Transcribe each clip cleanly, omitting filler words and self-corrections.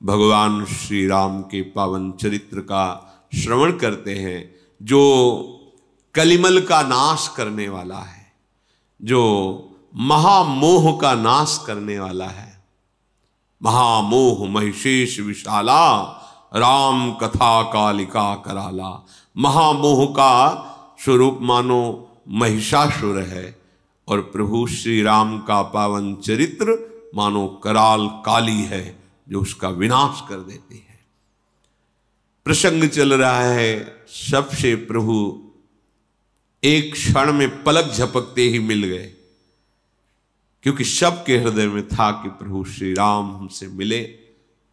भगवान श्री राम के पावन चरित्र का श्रवण करते हैं, जो कलिमल का नाश करने वाला है, जो महामोह का नाश करने वाला है। महामोह महिषेश विशाला, राम कथा कालिका कराला। महामोह का स्वरूप मानो महिषासुर है और प्रभु श्री राम का पावन चरित्र मानो कराल काली है, जो उसका विनाश कर देती है। प्रसंग चल रहा है, सबसे प्रभु एक क्षण में पलक झपकते ही मिल गए, क्योंकि सबके हृदय में था कि प्रभु श्री राम हमसे मिले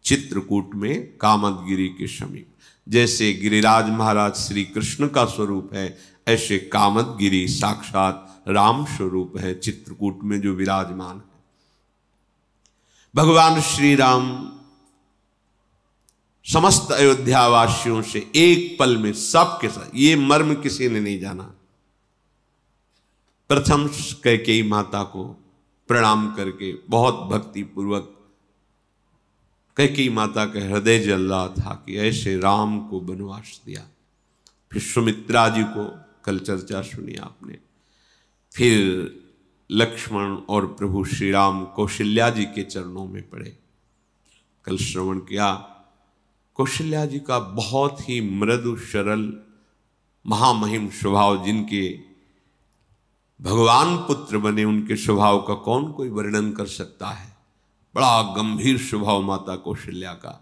चित्रकूट में कामदगिरी के समीप। जैसे गिरिराज महाराज श्री कृष्ण का स्वरूप है, ऐसे कामदगिरी साक्षात राम स्वरूप है, चित्रकूट में जो विराजमान है। भगवान श्री राम समस्त अयोध्या वासियों से एक पल में सबके साथ, ये मर्म किसी ने नहीं जाना, प्रथम कैकेयी माता को प्रणाम करके बहुत भक्ति पूर्वक कैकेयी माता का हृदय जल रहा था कि ऐसे राम को वनवास दिया। फिर सुमित्रा जी को कल चर्चा सुनी आपने, फिर लक्ष्मण और प्रभु श्री राम कौशल्या जी के चरणों में पड़े, कल श्रवण किया। कौशल्या जी का बहुत ही मृदु सरल महामहिम स्वभाव, जिनके भगवान पुत्र बने, उनके स्वभाव का कौन कोई वर्णन कर सकता है। बड़ा गंभीर स्वभाव माता कौशल्या का।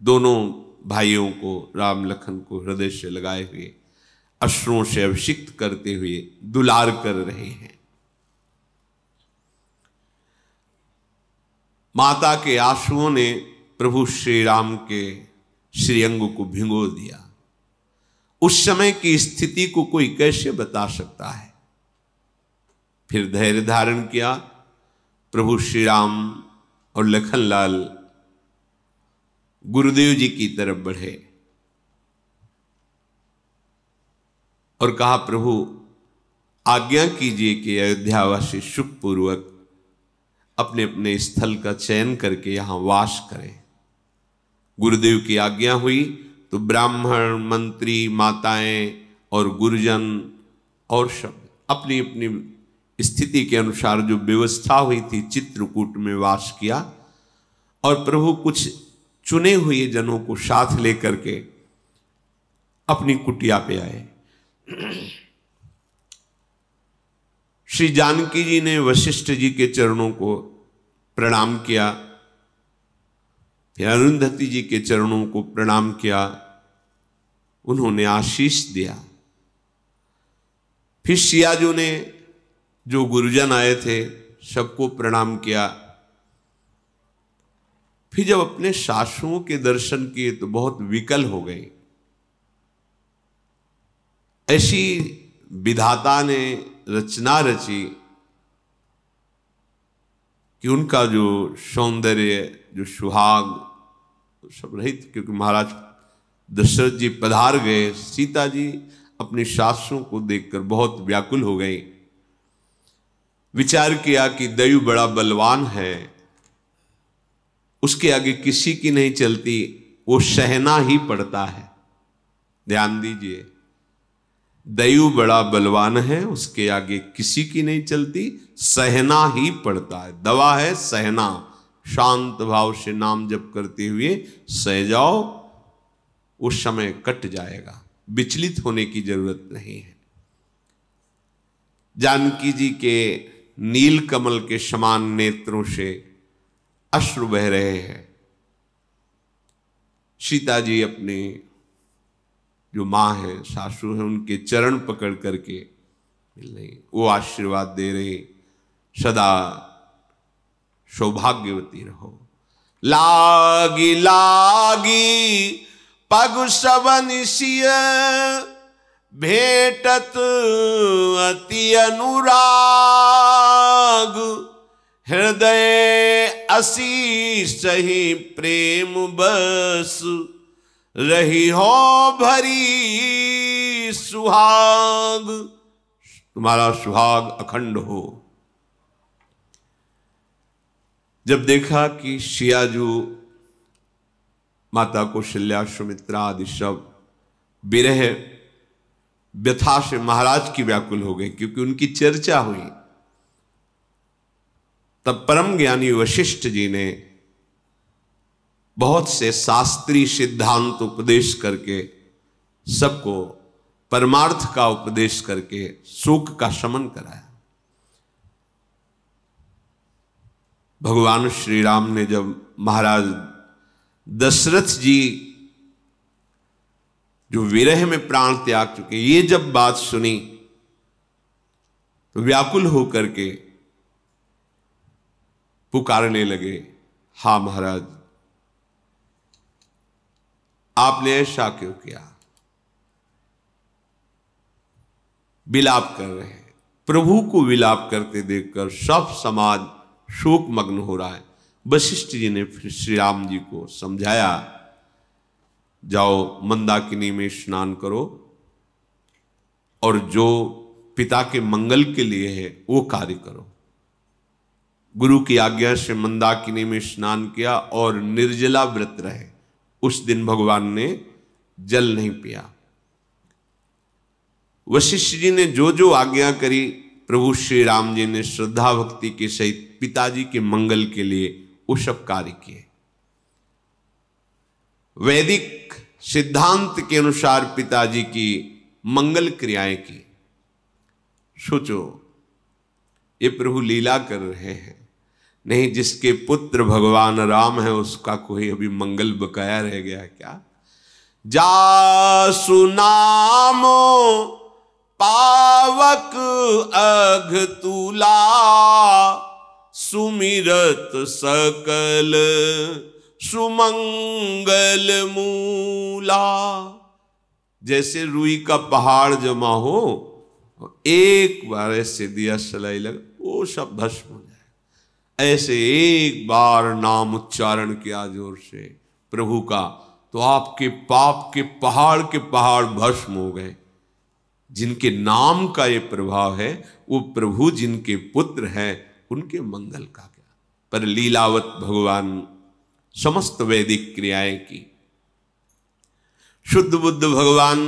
दोनों भाइयों को, राम लखन को हृदय से लगाए हुए, अश्रुओं से अभिषिक्त करते हुए दुलार कर रहे हैं। माता के आंसुओं ने प्रभु श्री राम के श्रीअंग को भिगो दिया। उस समय की स्थिति को कोई कैसे बता सकता है। फिर धैर्य धारण किया। प्रभु श्री राम और लखनलाल गुरुदेव जी की तरफ बढ़े और कहा, प्रभु आज्ञा कीजिए कि अयोध्यावासी सुखपूर्वक अपने अपने स्थल का चयन करके यहां वास करें। गुरुदेव की आज्ञा हुई तो ब्राह्मण, मंत्री, माताएं और गुरुजन और सब अपनी अपनी स्थिति के अनुसार जो व्यवस्था हुई थी चित्रकूट में वास किया। और प्रभु कुछ चुने हुए जनों को साथ लेकर के अपनी कुटिया पे आए। श्री जानकी जी ने वशिष्ठ जी के चरणों को प्रणाम किया, फिर अरुंधति जी के चरणों को प्रणाम किया, उन्होंने आशीष दिया। फिर सियाजू ने, जो गुरुजन आए थे, सबको प्रणाम किया। फिर जब अपने सासुओं के दर्शन किए तो बहुत विकल हो गए। ऐसी विधाता ने रचना रची कि उनका जो सौंदर्य, जो सुहाग सब रहित, क्योंकि महाराज दशरथ जी पधार गए। सीता जी अपनी सासुओं को देखकर बहुत व्याकुल हो गई। विचार किया कि दयु बड़ा बलवान है, उसके आगे किसी की नहीं चलती, वो सहना ही पड़ता है। ध्यान दीजिए, दयु बड़ा बलवान है, उसके आगे किसी की नहीं चलती, सहना ही पड़ता है। दवा है सहना, शांत भाव से नाम जप करते हुए सह जाओ, उस समय कट जाएगा, विचलित होने की जरूरत नहीं है। जानकी जी के नील कमल के समान नेत्रों से अश्रु बह रहे हैं। सीता जी अपने जो माँ है, सासू है, उनके चरण पकड़ करके मिल रही, वो आशीर्वाद दे रहे, सदा सौभाग्यवती रहो। लागी लागी पग सबनिसिय, भेटत अति अनुराग, हृदय असी सही प्रेम बस, रही हो भरी सुहाग। तुम्हारा सुहाग अखंड हो। जब देखा कि सियाजू माता कौशल्या, सुमित्रा आदि सब विरह व्यथा से महाराज की व्याकुल हो गए, क्योंकि उनकी चर्चा हुई। तब परम ज्ञानी वशिष्ठ जी ने बहुत से शास्त्रीय सिद्धांत उपदेश करके, सबको परमार्थ का उपदेश करके शोक का शमन कराया। भगवान श्री राम ने जब महाराज दशरथ जी जो विरह में प्राण त्याग चुके, ये जब बात सुनी तो व्याकुल होकर के पुकारने लगे, हा महाराज, आपने ऐसा क्यों किया? विलाप कर रहे हैं। प्रभु को विलाप करते देखकर सब समाज शोक मग्न हो रहा है। वशिष्ठ जी ने फिर श्री राम जी को समझाया, जाओ मंदाकिनी में स्नान करो और जो पिता के मंगल के लिए है वो कार्य करो। गुरु की आज्ञा से मंदाकिनी में स्नान किया और निर्जला व्रत रहे। उस दिन भगवान ने जल नहीं पिया। वशिष्ठ जी ने जो जो आज्ञा करी, प्रभु श्री राम जी ने श्रद्धा भक्ति के सहित पिताजी के मंगल के लिए वो सब कार्य किए। वैदिक सिद्धांत के अनुसार पिताजी की मंगल क्रियाएं की। सोचो, ये प्रभु लीला कर रहे हैं। नहीं, जिसके पुत्र भगवान राम है उसका कोई अभी मंगल बकाया रह गया है क्या? जासु नामो पावक अघ तुला, सुमिरत सकल सुमंगल मूला। जैसे रुई का पहाड़ जमा हो, एक बार ऐसे दिया सलाई लगा, वो सब भस्म हो जाए। ऐसे एक बार नाम उच्चारण किया जोर से प्रभु का, तो आपके पाप के पहाड़ भस्म हो गए। जिनके नाम का ये प्रभाव है, वो प्रभु जिनके पुत्र हैं उनके मंगल का क्या। पर लीलावत भगवान समस्त वैदिक क्रियाएं की। शुद्ध बुद्ध भगवान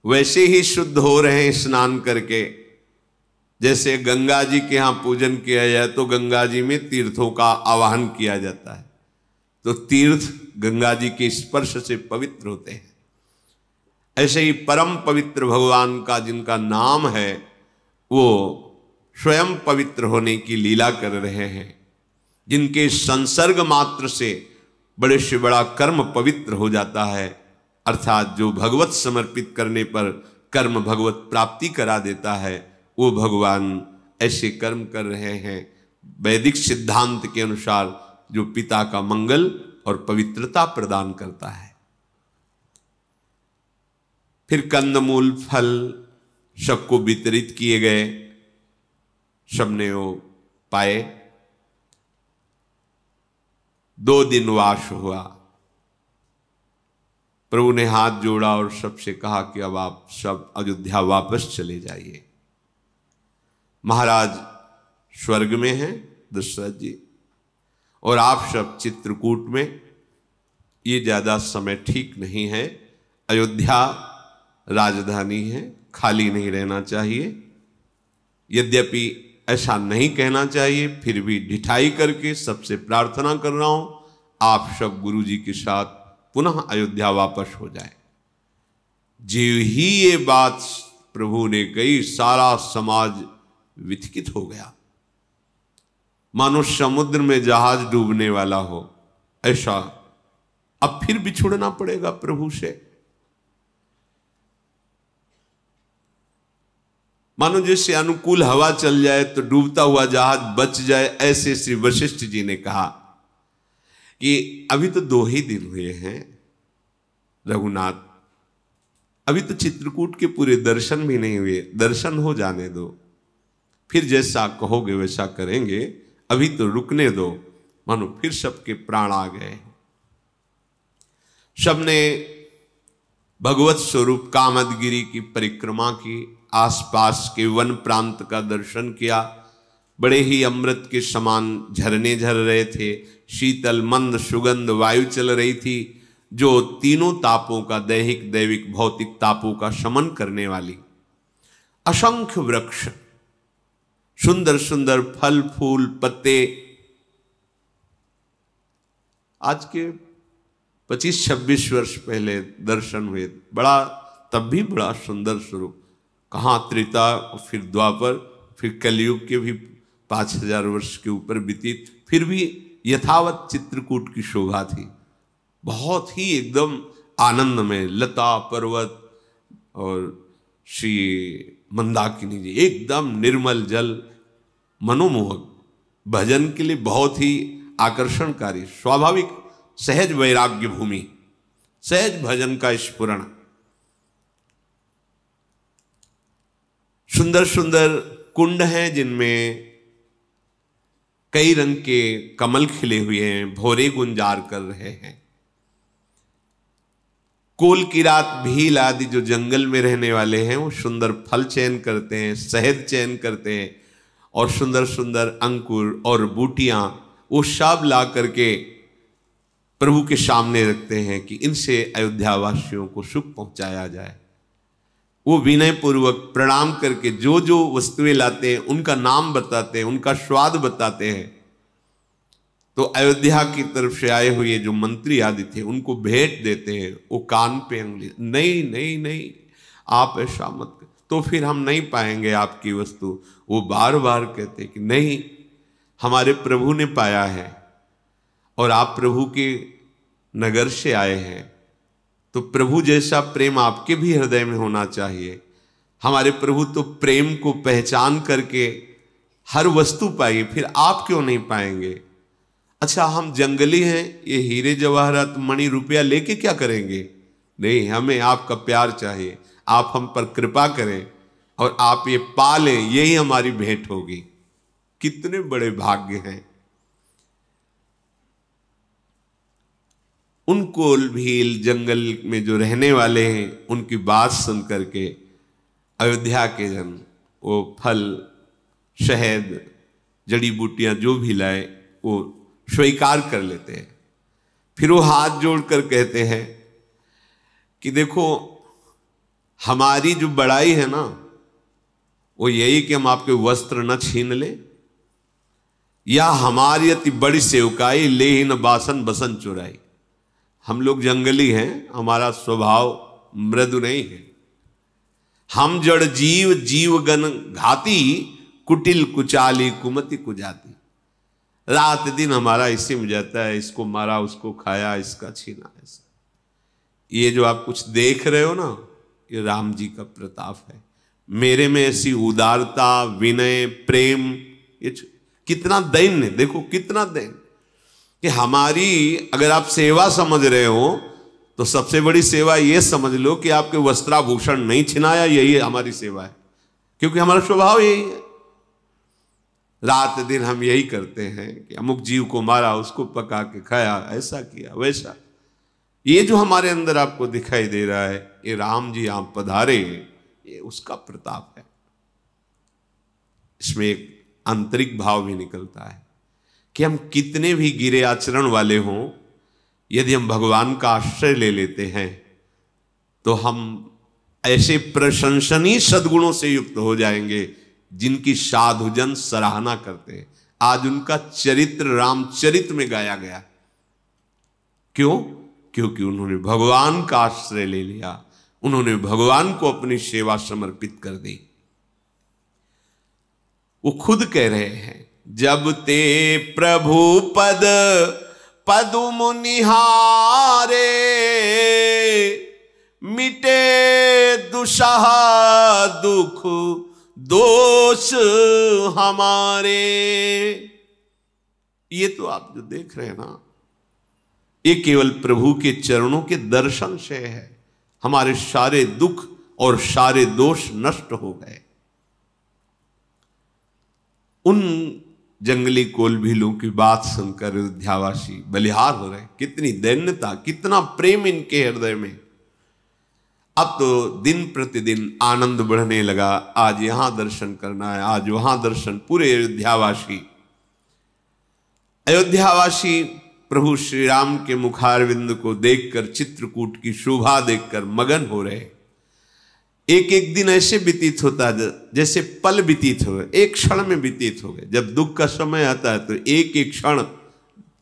वैसे ही शुद्ध हो रहे हैं स्नान करके। जैसे गंगा जी के यहाँ पूजन किया जाए तो गंगा जी में तीर्थों का आवाहन किया जाता है, तो तीर्थ गंगा जी के स्पर्श से पवित्र होते हैं। ऐसे ही परम पवित्र भगवान का जिनका नाम है, वो स्वयं पवित्र होने की लीला कर रहे हैं। जिनके संसर्ग मात्र से बड़े से बड़ा कर्म पवित्र हो जाता है, अर्थात जो भगवत समर्पित करने पर कर्म भगवत प्राप्ति करा देता है, वो भगवान ऐसे कर्म कर रहे हैं वैदिक सिद्धांत के अनुसार, जो पिता का मंगल और पवित्रता प्रदान करता है। फिर कंदमूल फल सबको वितरित किए गए, सबने वो पाए। 2 दिन वास हुआ। प्रभु ने हाथ जोड़ा और सबसे कहा कि अब आप सब अयोध्या वापस चले जाइए। महाराज स्वर्ग में हैं दशरथ जी, और आप सब चित्रकूट में। ये ज्यादा समय ठीक नहीं है। अयोध्या राजधानी है, खाली नहीं रहना चाहिए। यद्यपि ऐसा नहीं कहना चाहिए, फिर भी ढिठाई करके सबसे प्रार्थना कर रहा हूं, आप सब गुरु जी के साथ पुनः अयोध्या वापस हो जाए। जो ही ये बात प्रभु ने कही, सारा समाज विचकित हो गया, मानो समुद्र में जहाज डूबने वाला हो। ऐसा अब फिर बिछुड़ना पड़ेगा प्रभु से। मानो जैसे अनुकूल हवा चल जाए तो डूबता हुआ जहाज बच जाए, ऐसे श्री वशिष्ठ जी ने कहा कि अभी तो 2 ही दिन हुए हैं रघुनाथ, अभी तो चित्रकूट के पूरे दर्शन भी नहीं हुए, दर्शन हो जाने दो, फिर जैसा कहोगे वैसा करेंगे, अभी तो रुकने दो। मानो फिर सबके प्राण आ गए। सबने भगवत स्वरूप कामदगिरी की परिक्रमा की, आसपास के वन प्रांत का दर्शन किया, बड़े ही अमृत के समान झरने झर रहे थे, शीतल मंद सुगंध वायु चल रही थी, जो तीनों तापों का, दैहिक दैविक भौतिक तापों का शमन करने वाली। असंख्य वृक्ष, सुंदर सुंदर फल फूल पत्ते। आज के 25-26 वर्ष पहले दर्शन हुए, बड़ा, तब भी बड़ा सुंदर स्वरूप। कहाँ त्रेता, फिर द्वापर, फिर कलयुग के भी 5000 वर्ष के ऊपर व्यतीत, फिर भी यथावत चित्रकूट की शोभा थी। बहुत ही एकदम आनंद में लता पर्वत और श्री मंदाकिनी जी, एकदम निर्मल जल, मनोमोहक, भजन के लिए बहुत ही आकर्षणकारी, स्वाभाविक सहज वैराग्य भूमि, सहज भजन का स्फुरण। सुंदर सुंदर कुंड हैं जिनमें कई रंग के कमल खिले हुए हैं, भौरे गुंजार कर रहे हैं। कोल की रात भील आदि जो जंगल में रहने वाले हैं वो सुंदर फल चयन करते हैं, शहद चयन करते हैं, और सुंदर सुंदर अंकुर और बूटियां वो सब ला करके प्रभु के सामने रखते हैं कि इनसे अयोध्या वासियों को सुख पहुंचाया जाए। वो विनय पूर्वक प्रणाम करके जो जो वस्तुएं लाते हैं उनका नाम बताते हैं, उनका स्वाद बताते हैं। तो अयोध्या की तरफ से आए हुए जो मंत्री आदि थे उनको भेंट देते हैं। वो कान पे उंगली, नहीं नहीं नहीं, आप ऐसा मत कर, तो फिर हम नहीं पाएंगे आपकी वस्तु। वो बार बार कहते कि नहीं, हमारे प्रभु ने पाया है और आप प्रभु के नगर से आए हैं, तो प्रभु जैसा प्रेम आपके भी हृदय में होना चाहिए। हमारे प्रभु तो प्रेम को पहचान करके हर वस्तु पाई, फिर आप क्यों नहीं पाएंगे? अच्छा, हम जंगली हैं, ये हीरे जवाहरात मणि रुपया लेके क्या करेंगे? नहीं, हमें आपका प्यार चाहिए, आप हम पर कृपा करें और आप ये पा लें, यही हमारी भेंट होगी। कितने बड़े भाग्य हैं। उन कोल भील जंगल में जो रहने वाले हैं उनकी बात सुन करके अयोध्या के जन वो फल, शहद, जड़ी बूटियां जो भी लाए वो स्वीकार कर लेते हैं। फिर वो हाथ जोड़कर कहते हैं कि देखो, हमारी जो बड़ाई है ना वो यही कि हम आपके वस्त्र न छीन ले, या हमारी अति बड़ी सेवकाई ले ही न बासन बसन चुराई। हम लोग जंगली हैं, हमारा स्वभाव मृदु नहीं है। हम जड़ जीव जीवगन घाती, कुटिल कुचाली कुमति कुजाती। रात दिन हमारा इसी में जाता है, इसको मारा, उसको खाया, इसका छीना। ऐसा ये जो आप कुछ देख रहे हो ना, ये राम जी का प्रताप है। मेरे में ऐसी उदारता, विनय, प्रेम, ये कितना दैन्य, देखो कितना दैन्य कि हमारी अगर आप सेवा समझ रहे हो तो सबसे बड़ी सेवा ये समझ लो कि आपके वस्त्राभूषण नहीं छिनाया, यही हमारी सेवा है। क्योंकि हमारा स्वभाव यही है, रात दिन हम यही करते हैं कि अमुक जीव को मारा, उसको पका के खाया, ऐसा किया वैसा। ये जो हमारे अंदर आपको दिखाई दे रहा है, ये राम जी आप पधारे, ये उसका प्रताप है। इसमें एक आंतरिक भाव भी निकलता है कि हम कितने भी गिरे आचरण वाले हों, यदि हम भगवान का आश्रय ले लेते हैं तो हम ऐसे प्रशंसनीय सद्गुणों से युक्त हो जाएंगे जिनकी साधुजन सराहना करते हैं। आज उनका चरित्र रामचरित में गाया गया। क्यों? क्योंकि उन्होंने भगवान का आश्रय ले लिया, उन्होंने भगवान को अपनी सेवा समर्पित कर दी। वो खुद कह रहे हैं, जब ते प्रभु पद पदुम निहारे, मिटे दुसह दुख दोष हमारे। ये तो आप जो देख रहे हैं ना, ये केवल प्रभु के चरणों के दर्शन से है। हमारे सारे दुख और सारे दोष नष्ट हो गए। उन जंगली कोलभीलों की बात सुनकर अयोध्यावासी बलिहार हो रहे। कितनी दैन्यता, कितना प्रेम इनके हृदय में। अब तो दिन प्रतिदिन आनंद बढ़ने लगा। आज यहां दर्शन करना है, आज वहां दर्शन। पूरे अयोध्यावासी प्रभु श्री राम के मुखारविंद को देखकर, चित्रकूट की शोभा देखकर मगन हो रहे। एक एक दिन ऐसे व्यतीत होता है जैसे पल व्यतीत हो गए, एक क्षण में व्यतीत हो गए। जब दुख का समय आता है तो एक एक क्षण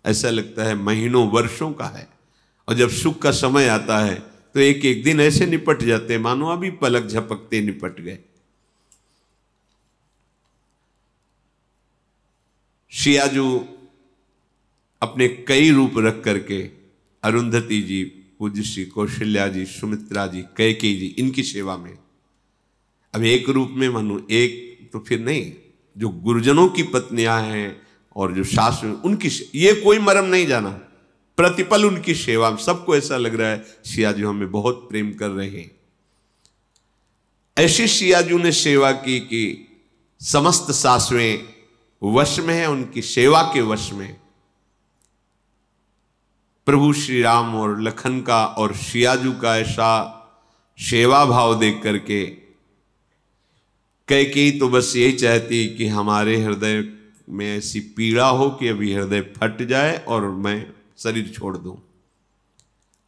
ऐसा लगता है महीनों वर्षों का है, और जब सुख का समय आता है तो एक एक दिन ऐसे निपट जाते हैं मानो अभी पलक झपकते निपट गए। शियाजू अपने कई रूप रख करके अरुंधति जी, पूज्य श्री कौशल्या जी, सुमित्रा जी, कैकेयी जी, इनकी सेवा में। अब एक रूप में मानो एक तो फिर नहीं, जो गुरुजनों की पत्नियां हैं और जो सास में उनकी, ये कोई मरम नहीं जाना, प्रतिपल उनकी सेवा में। सबको ऐसा लग रहा है शियाजू हमें बहुत प्रेम कर रहे हैं। ऐसी शियाजू ने सेवा की कि समस्त सासुएं वश में है, उनकी सेवा के वश में। प्रभु श्री राम और लखन का और शियाजू का ऐसा सेवा भाव देख करके कैकेयी तो बस यही चाहती कि हमारे हृदय में ऐसी पीड़ा हो कि अभी हृदय फट जाए और मैं शरीर छोड़ दूं।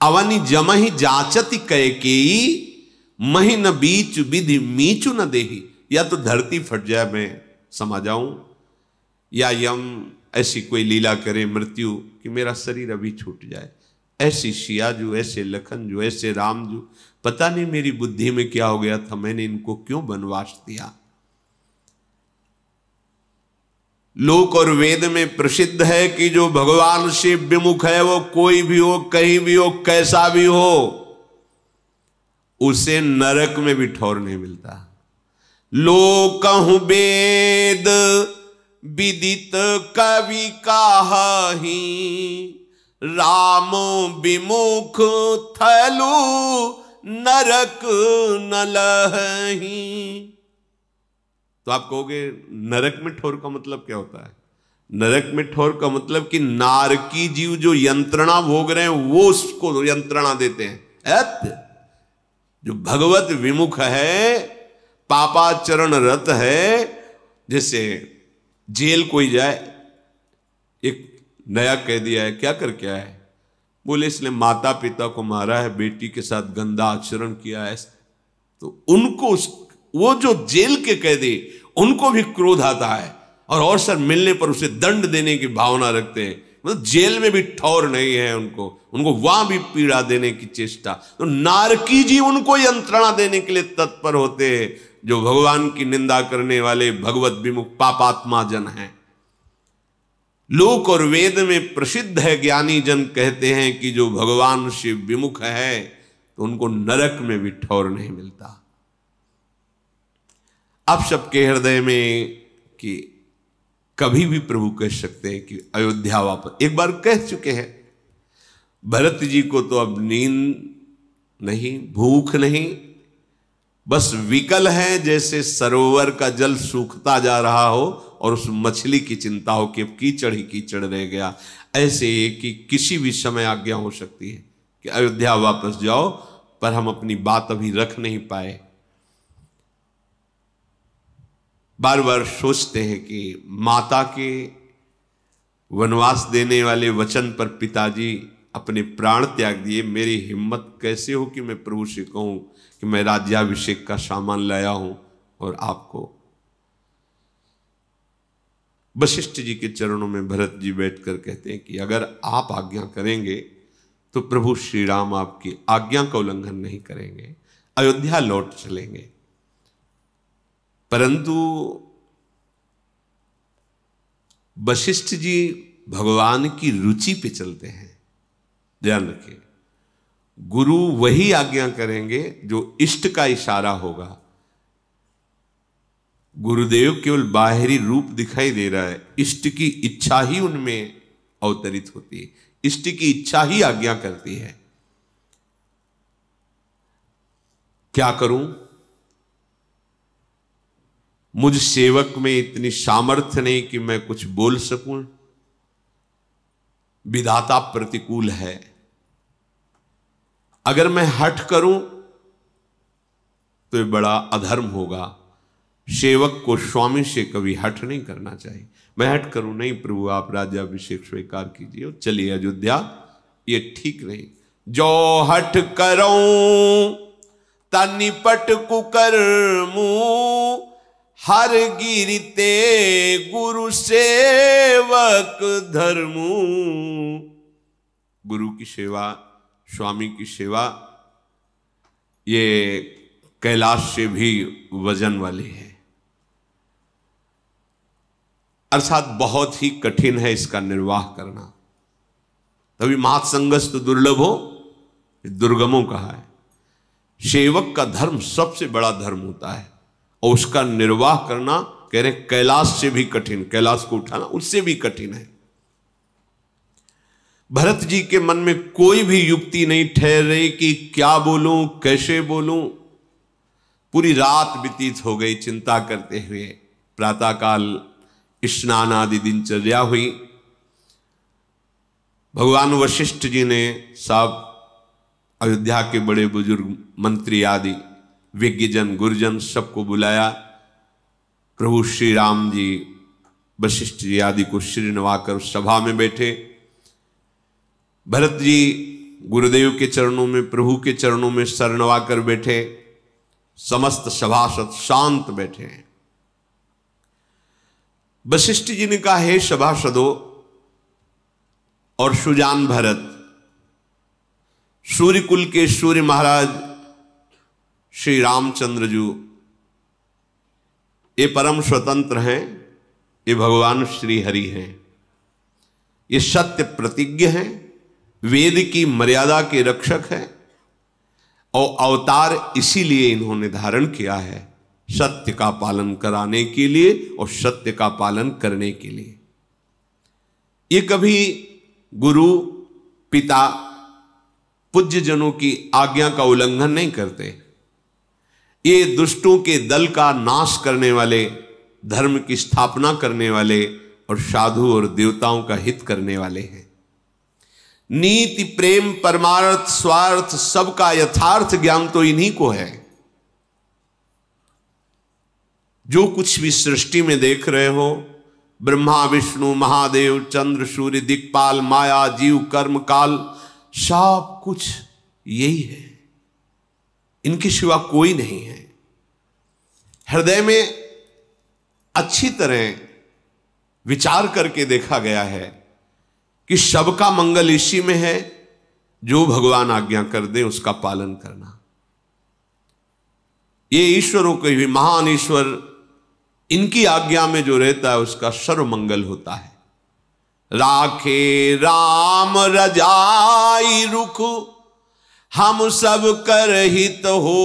अवनि जमहि जाचति कैकेयी, महि न बीच विधि मीचु न देही। या तो धरती फट जाए मैं समा जाऊं, या यम ऐसी कोई लीला करे मृत्यु कि मेरा शरीर अभी छूट जाए। ऐसी शियाजू, ऐसे लखनजू, ऐसे रामजू, पता नहीं मेरी बुद्धि में क्या हो गया था, मैंने इनको क्यों वनवास दिया। लोक और वेद में प्रसिद्ध है कि जो भगवान से विमुख है वो कोई भी हो, कहीं भी हो, कैसा भी हो, उसे नरक में भी ठौर नहीं मिलता। लोकहु वेद विदित कवि काहि, रामो विमुख थलु नरक न लहहि। तो आप कहोगे नरक में ठौर का मतलब क्या होता है? नरक में ठौर का मतलब कि नारकी जीव जो यंत्रणा भोग रहे हैं वो उसको यंत्रणा देते हैं। जो भगवत विमुख है, पापाचरण रत है, जैसे जेल कोई जाए, एक नया कैदी आया, क्या करके आया है? बोले इसने माता पिता को मारा है, बेटी के साथ गंदा आचरण किया है। तो उनको वो जो जेल के कैदी, उनको भी क्रोध आता है और अवसर मिलने पर उसे दंड देने की भावना रखते हैं। मतलब जेल में भी ठौर नहीं है उनको वहां भी पीड़ा देने की चेष्टा। तो नारकी जी उनको यंत्रणा देने के लिए तत्पर होते हैं, जो भगवान की निंदा करने वाले भगवत विमुख पापात्मा जन हैं। लोक और वेद में प्रसिद्ध है, ज्ञानी जन कहते हैं कि जो भगवान से विमुख है तो उनको नरक में भी ठौर नहीं मिलता। आप सबके हृदय में कि कभी भी प्रभु कह सकते हैं कि अयोध्या वापस, एक बार कह चुके हैं। भरत जी को तो अब नींद नहीं, भूख नहीं, बस विकल है, जैसे सरोवर का जल सूखता जा रहा हो और उस मछली की चिंता हो कि अब कीचड़ ही कीचड़ रह गया। ऐसे ही कि किसी भी समय आज्ञा हो सकती है कि अयोध्या वापस जाओ, पर हम अपनी बात अभी रख नहीं पाए। बार बार सोचते हैं कि माता के वनवास देने वाले वचन पर पिताजी अपने प्राण त्याग दिए। मेरी हिम्मत कैसे हो कि मैं प्रभु से कहूं कि मैं राज्याभिषेक का सामान लाया हूं और आपको। वशिष्ठ जी के चरणों में भरत जी बैठकर कहते हैं कि अगर आप आज्ञा करेंगे तो प्रभु श्री राम आपकी आज्ञा का उल्लंघन नहीं करेंगे, अयोध्या लौट चलेंगे। परंतु वशिष्ठ जी भगवान की रुचि पे चलते हैं। ध्यान रखिए, गुरु वही आज्ञा करेंगे जो इष्ट का इशारा होगा। गुरुदेव केवल बाहरी रूप दिखाई दे रहा है, इष्ट की इच्छा ही उनमें अवतरित होती है, इष्ट की इच्छा ही आज्ञा करती है। क्या करूं? मुझ सेवक में इतनी सामर्थ्य नहीं कि मैं कुछ बोल सकूं, विधाता प्रतिकूल है। अगर मैं हठ करूं तो ये बड़ा अधर्म होगा। सेवक को स्वामी से कभी हट नहीं करना चाहिए। मैं हट करूं, नहीं प्रभु आप राज्याभिषेक स्वीकार कीजिए, चलिए अयोध्या, ये ठीक नहीं। जो हट करूं तनिपट कुकर्मू, हर गिरते गुरु सेवक धर्मू। गुरु की सेवा, स्वामी की सेवा, ये कैलाश से भी वजन वाली है, अर्थात बहुत ही कठिन है इसका निर्वाह करना। तभी महासंगस तो दुर्लभ हो, दुर्गमों कहा है। सेवक का धर्म सबसे बड़ा धर्म होता है और उसका निर्वाह करना, कह रहे कैलाश से भी कठिन, कैलाश को उठाना उससे भी कठिन है। भरत जी के मन में कोई भी युक्ति नहीं ठहर रही कि क्या बोलूं, कैसे बोलूं। पूरी रात व्यतीत हो गई चिंता करते हुए। प्रातःकाल स्नान आदि दिनचर्या हुई। भगवान वशिष्ठ जी ने सब अयोध्या के बड़े बुजुर्ग मंत्री आदि विज्ञजन गुरुजन सबको बुलाया। प्रभु श्री राम जी वशिष्ठ जी आदि को श्री नवाकर सभा में बैठे। भरत जी गुरुदेव के चरणों में, प्रभु के चरणों में सर नवाकर बैठे। समस्त सभासद शांत बैठे हैं। वशिष्ठ जी ने कहा, हे सभासदों और सुजान भरत, सूर्य कुल के सूर्य महाराज श्री रामचंद्र जी ये परम स्वतंत्र हैं, ये भगवान श्री हरि हैं, ये सत्य प्रतिज्ञ हैं, वेद की मर्यादा के रक्षक हैं और अवतार इसीलिए इन्होंने धारण किया है, सत्य का पालन कराने के लिए और सत्य का पालन करने के लिए। ये कभी गुरु पिता पूज्य जनों की आज्ञा का उल्लंघन नहीं करते। ये दुष्टों के दल का नाश करने वाले, धर्म की स्थापना करने वाले और साधु और देवताओं का हित करने वाले हैं। नीति प्रेम परमार्थ स्वार्थ सबका यथार्थ ज्ञान तो इन्हीं को है। जो कुछ भी सृष्टि में देख रहे हो, ब्रह्मा विष्णु महादेव चंद्र सूर्य दिक्पाल माया जीव कर्म काल, सब कुछ यही है, इनके सिवा कोई नहीं है। हृदय में अच्छी तरह विचार करके देखा गया है कि सबका मंगल इसी में है, जो भगवान आज्ञा कर दे उसका पालन करना। ये ईश्वरों के भी महान ईश्वर, इनकी आज्ञा में जो रहता है उसका सर्व मंगल होता है। राखे राम रजाई रुख, हम सब कर हित होई,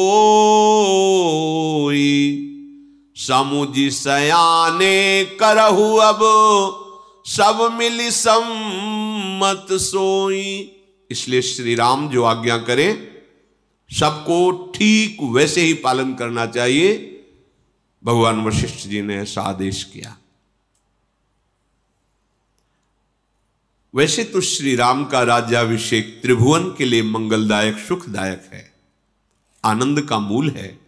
समुझ सयाने करहु अब, सब मिली सम्मत सोई। इसलिए श्री राम जो आज्ञा करें सबको ठीक वैसे ही पालन करना चाहिए। भगवान वशिष्ठ जी ने ऐसा आदेश किया। वैसे तो श्री राम का राज्याभिषेक त्रिभुवन के लिए मंगलदायक सुखदायक है, आनंद का मूल है।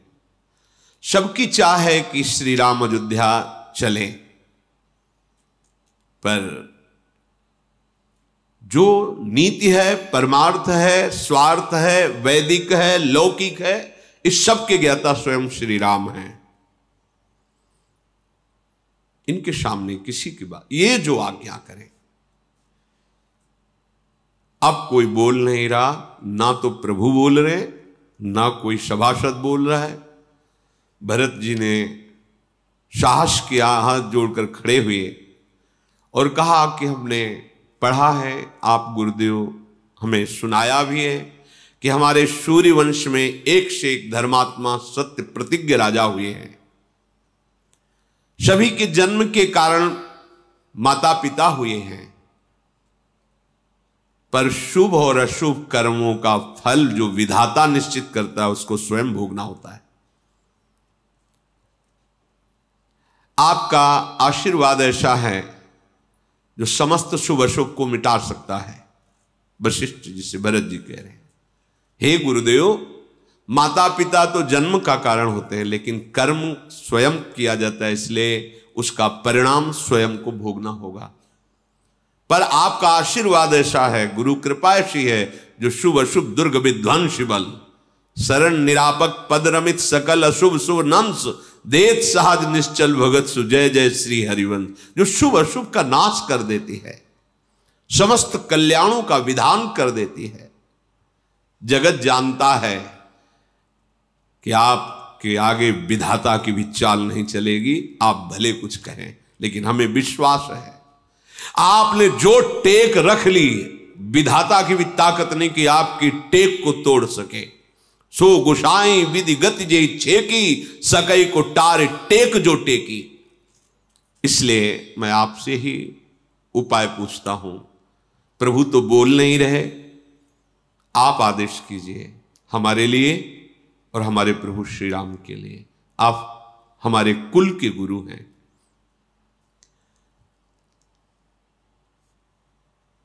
सबकी चाह है कि श्री राम अयोध्या चले, पर जो नीति है, परमार्थ है, स्वार्थ है, वैदिक है, लौकिक है, इस सब के ज्ञाता स्वयं श्री राम हैं। इनके सामने किसी की बात, ये जो आज्ञा करें, अब कोई बोल नहीं रहा, ना तो प्रभु बोल रहे, ना कोई सभासद बोल रहा है। भरत जी ने साहस किया, हाथ जोड़कर खड़े हुए और कहा कि हमने पढ़ा है, आप गुरुदेव हमें सुनाया भी है कि हमारे सूर्य वंश में एक से एक धर्मात्मा सत्य प्रतिज्ञ राजा हुए हैं। सभी के जन्म के कारण माता पिता हुए हैं, पर शुभ और अशुभ कर्मों का फल जो विधाता निश्चित करता है उसको स्वयं भोगना होता है। आपका आशीर्वाद ऐसा है जो समस्त शुभ अशुभ को मिटा सकता है। वशिष्ठ जी से भरत जी कह रहे हैं, हे गुरुदेव, माता पिता तो जन्म का कारण होते हैं, लेकिन कर्म स्वयं किया जाता है, इसलिए उसका परिणाम स्वयं को भोगना होगा। पर आपका आशीर्वाद ऐसा है, गुरु कृपा ऐसी है जो शुभ अशुभ दुर्ग विध्वंस बल, शरण निरापक पद रमित सकल अशुभ शुभ नंस, देत सहज निश्चल भगत सु जय जय श्री हरिवंश, जो शुभ अशुभ का नाश कर देती है, समस्त कल्याणों का विधान कर देती है। जगत जानता है कि आपके आगे विधाता की भी चाल नहीं चलेगी, आप भले कुछ कहें, लेकिन हमें विश्वास है आपने जो टेक रख ली, विधाता की भी ताकत नहीं कि आपकी टेक को तोड़ सके। सो गुसाई विधि गति जे छेकी, सकई को टार टेक जो टेकी। इसलिए मैं आपसे ही उपाय पूछता हूं, प्रभु तो बोल नहीं रहे, आप आदेश कीजिए हमारे लिए और हमारे प्रभु श्री राम के लिए। आप हमारे कुल के गुरु हैं।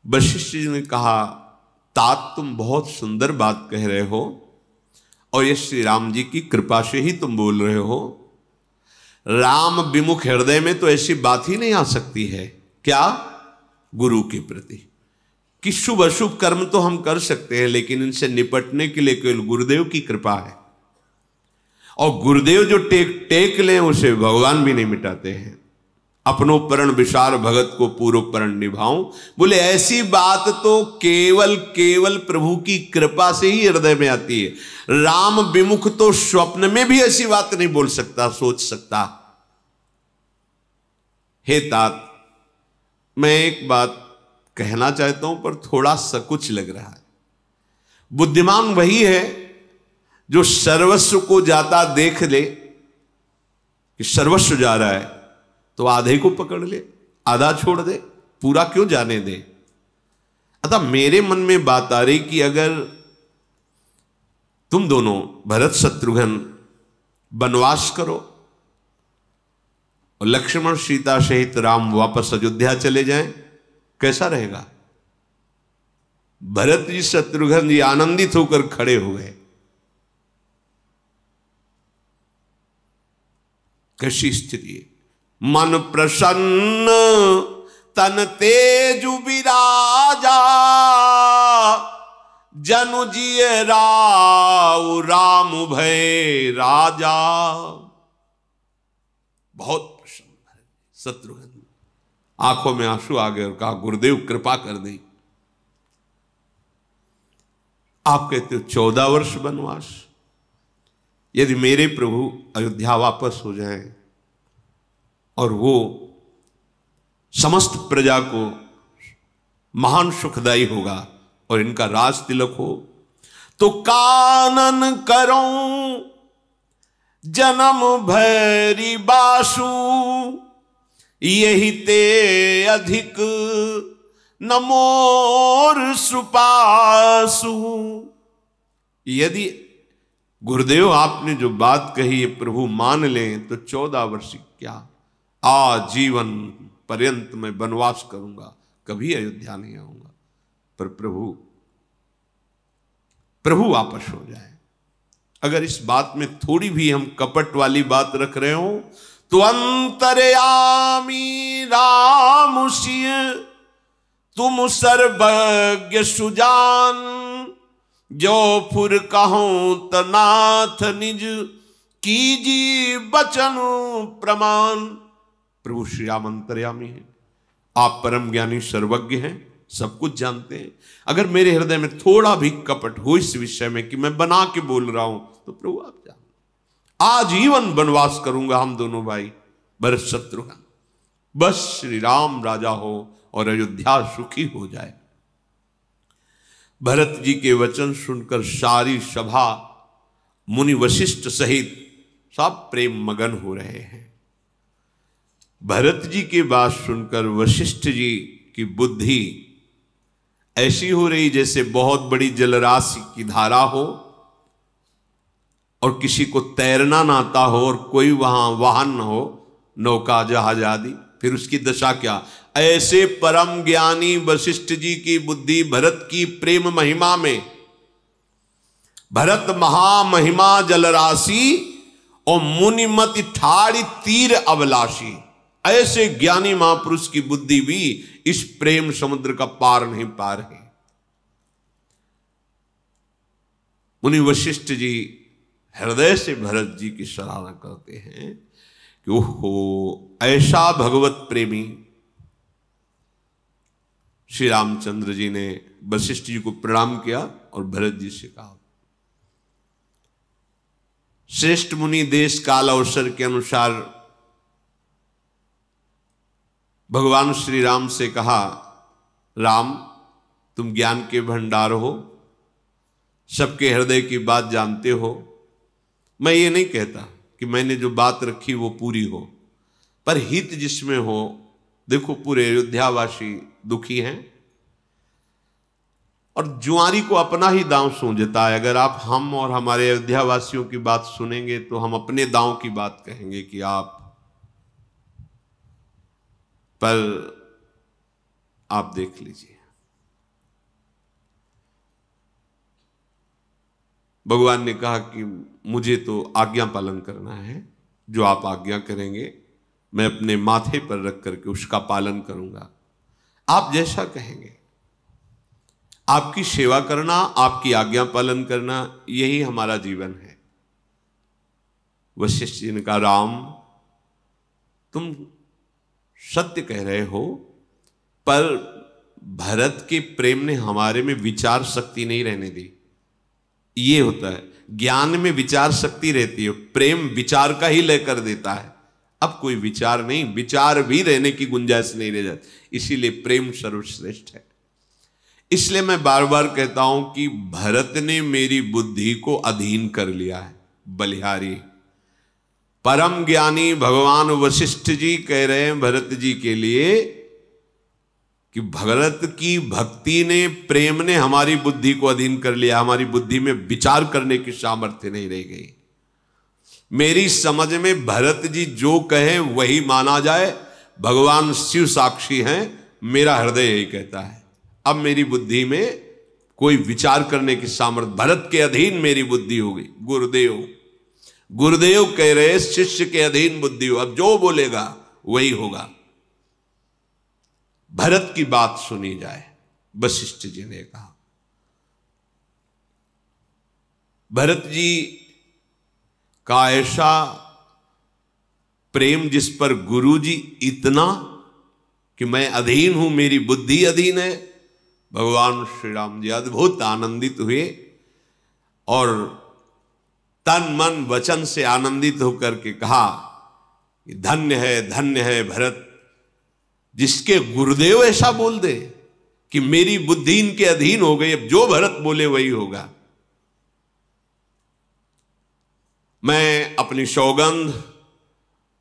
वशिष्ठ जी ने कहा, तात तुम बहुत सुंदर बात कह रहे हो और ये श्री राम जी की कृपा से ही तुम बोल रहे हो। राम विमुख हृदय में तो ऐसी बात ही नहीं आ सकती है। क्या? गुरु के प्रति कि शुभ अशुभ कर्म तो हम कर सकते हैं, लेकिन इनसे निपटने के लिए केवल गुरुदेव की कृपा है। और गुरुदेव जो टेक लें उसे भगवान भी नहीं मिटाते हैं। अपनो परण विशार भगत को पूर्व परण निभाऊं, बोले ऐसी बात तो केवल प्रभु की कृपा से ही हृदय में आती है। राम विमुख तो स्वप्न में भी ऐसी बात नहीं बोल सकता, सोच सकता। हे तात, मैं एक बात कहना चाहता हूं पर थोड़ा सकुच लग रहा है। बुद्धिमान वही है जो सर्वस्व को जाता देख ले कि सर्वस्व जा रहा है तो आधे को पकड़ ले, आधा छोड़ दे, पूरा क्यों जाने दे। अतः मेरे मन में बात आ रही कि अगर तुम दोनों भरत शत्रुघ्न वनवास करो और लक्ष्मण सीता सहित राम वापस अयोध्या चले जाएं, कैसा रहेगा? भरत जी शत्रुघ्न जी आनंदित होकर खड़े हुए। कैसी स्थिति? मन प्रसन्न तन तेजु विराजा, जनु जिय राव राम भय राजा। बहुत प्रसन्न है शत्रुघ्न, आंखों में आंसू आ गए और कहा, गुरुदेव कृपा कर दी। आप कहते हो 14 वर्ष वनवास, यदि मेरे प्रभु अयोध्या वापस हो जाएं और वो समस्त प्रजा को महान सुखदायी होगा और इनका राज तिलक हो, तो कानन करूं जन्म भैरी बासु, यही ते अधिक न मोर सुपासु। यदि गुरुदेव आपने जो बात कही है प्रभु मान लें तो 14 वर्ष क्या, आजीवन पर्यंत मैं वनवास करूंगा, कभी अयोध्या नहीं आऊंगा। पर प्रभु वापस हो जाए। अगर इस बात में थोड़ी भी हम कपट वाली बात रख रहे हो तो अंतर्यामी राम सिंह तुम सर्वज्ञ सुजान, जो फुर कहूं तनाथ निज कीजी बचन प्रमाण। प्रभु श्री राम अंतर्यामी हैं, आप परम ज्ञानी सर्वज्ञ हैं, सब कुछ जानते हैं। अगर मेरे हृदय में थोड़ा भी कपट हो इस विषय में कि मैं बना के बोल रहा हूं तो प्रभु आप जान, आजीवन वनवास करूंगा हम दोनों भाई भरत शत्रुघ्न, बस श्री राम राजा हो और अयोध्या सुखी हो जाए। भरत जी के वचन सुनकर सारी सभा मुनि वशिष्ठ सहित सब प्रेम मगन हो रहे हैं। भरत जी की बात सुनकर वशिष्ठ जी की बुद्धि ऐसी हो रही जैसे बहुत बड़ी जलराशि की धारा हो और किसी को तैरना ना आता हो और कोई वहां वाहन न हो, नौका जहाज आदि, फिर उसकी दशा क्या। ऐसे परम ज्ञानी वशिष्ठ जी की बुद्धि भरत की प्रेम महिमा में भरत महामहिमा जलराशि और मुनिमति ठाड़ी तीर अभिलाषी। ऐसे ज्ञानी महापुरुष की बुद्धि भी इस प्रेम समुद्र का पार नहीं पा रही। मुनि वशिष्ठ जी हृदय से भरत जी की सराहना करते हैं कि ओहो, ऐसा भगवत प्रेमी। श्री रामचंद्र जी ने वशिष्ठ जी को प्रणाम किया और भरत जी से कहा, श्रेष्ठ मुनि देश काल अवसर के अनुसार भगवान श्री राम से कहा, राम तुम ज्ञान के भंडार हो, सबके हृदय की बात जानते हो। मैं ये नहीं कहता कि मैंने जो बात रखी वो पूरी हो, पर हित जिसमें हो। देखो पूरे अयोध्यावासी दुखी हैं और जुआरी को अपना ही दांव सूझता है। अगर आप हम और हमारे अयोध्यावासियों की बात सुनेंगे तो हम अपने दांव की बात कहेंगे कि आप, पर आप देख लीजिए, भगवान ने कहा कि मुझे तो आज्ञा पालन करना है, जो आप आज्ञा करेंगे मैं अपने माथे पर रख करके उसका पालन करूंगा। आप जैसा कहेंगे, आपकी सेवा करना, आपकी आज्ञा पालन करना, यही हमारा जीवन है। वशिष्ठ जी ने कहा, राम तुम सत्य कह रहे हो, पर भरत के प्रेम ने हमारे में विचार शक्ति नहीं रहने दी। ये होता है, ज्ञान में विचार शक्ति रहती है, प्रेम विचार का ही लय कर देता है। अब कोई विचार नहीं, विचार भी रहने की गुंजाइश नहीं रह जाती। इसीलिए प्रेम सर्वश्रेष्ठ है। इसलिए मैं बार बार कहता हूं कि भरत ने मेरी बुद्धि को अधीन कर लिया है। बलिहारी परम ज्ञानी भगवान वशिष्ठ जी कह रहे हैं भरत जी के लिए कि भरत की भक्ति ने, प्रेम ने हमारी बुद्धि को अधीन कर लिया। हमारी बुद्धि में विचार करने की सामर्थ्य नहीं रह गई। मेरी समझ में भरत जी जो कहे वही माना जाए। भगवान शिव साक्षी हैं, मेरा हृदय यही कहता है। अब मेरी बुद्धि में कोई विचार करने की सामर्थ्य, भरत के अधीन मेरी बुद्धि हो गई। गुरुदेव कह रहे शिष्य के अधीन बुद्धि हो, अब जो बोलेगा वही होगा। भरत की बात सुनी जाए। वशिष्ठ जी ने कहा, भरत जी का ऐसा प्रेम जिस पर गुरु जी इतना कि मैं अधीन हूं, मेरी बुद्धि अधीन है। भगवान श्री राम जी अद्भुत आनंदित हुए और तन मन वचन से आनंदित होकर के कहा कि धन्य है भरत, जिसके गुरुदेव ऐसा बोल दे कि मेरी बुद्धि इनके अधीन हो गई, अब जो भरत बोले वही होगा। मैं अपनी सौगंध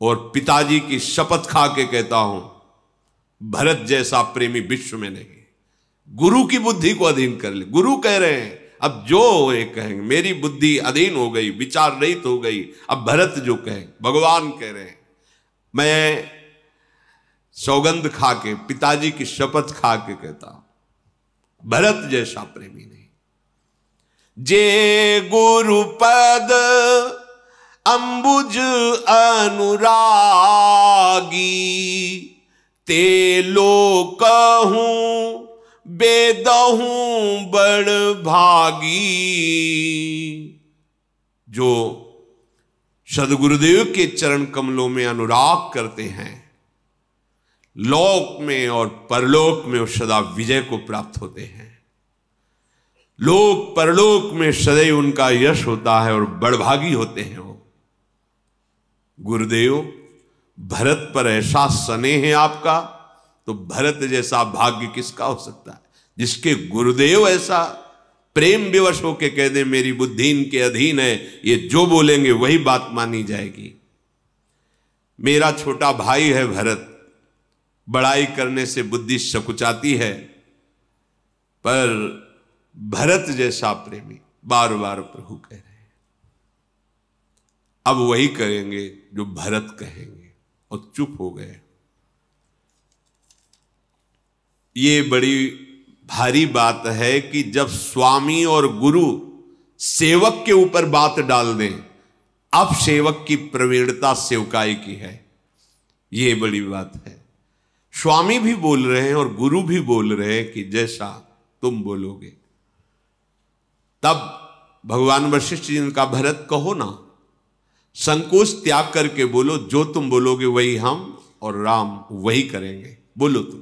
और पिताजी की शपथ खा के कहता हूं, भरत जैसा प्रेमी विश्व में नहीं। गुरु की बुद्धि को अधीन कर ले। गुरु कह रहे हैं, अब जो ये कहेंगे, मेरी बुद्धि अधीन हो गई, विचार रहित हो गई। अब भरत जो कहे, भगवान कह रहे हैं, मैं सौगंध खा के, पिताजी की शपथ खा के कहता हूं, भरत जैसा प्रेमी नहीं। जे गुरु पद अंबुज अनुरागी, ते लोकहूं बेदहूं बड़ भागी। जो सदगुरुदेव के चरण कमलों में अनुराग करते हैं, लोक में और परलोक में वो सदा विजय को प्राप्त होते हैं। लोक परलोक में सदैव उनका यश होता है और बड़भागी होते हैं वो। गुरुदेव भरत पर ऐसा स्नेह है आपका, तो भरत जैसा भाग्य किसका हो सकता है, जिसके गुरुदेव ऐसा प्रेम विवश होकर कह दे मेरी बुद्धि इनके अधीन है, ये जो बोलेंगे वही बात मानी जाएगी। मेरा छोटा भाई है भरत, बड़ाई करने से बुद्धि सकुचाती है, पर भरत जैसा प्रेमी, बार बार प्रभु कह रहे हैं। अब वही करेंगे जो भरत कहेंगे, और चुप हो गए। ये बड़ी भारी बात है कि जब स्वामी और गुरु सेवक के ऊपर बात डाल दें। अब सेवक की प्रवीणता सेवकाई की है, ये बड़ी बात है। स्वामी भी बोल रहे हैं और गुरु भी बोल रहे हैं कि जैसा तुम बोलोगे। तब भगवान वशिष्ठ जी ने कहा, भरत कहो ना, संकोच त्याग करके बोलो, जो तुम बोलोगे वही हम और राम वही करेंगे, बोलो तुम।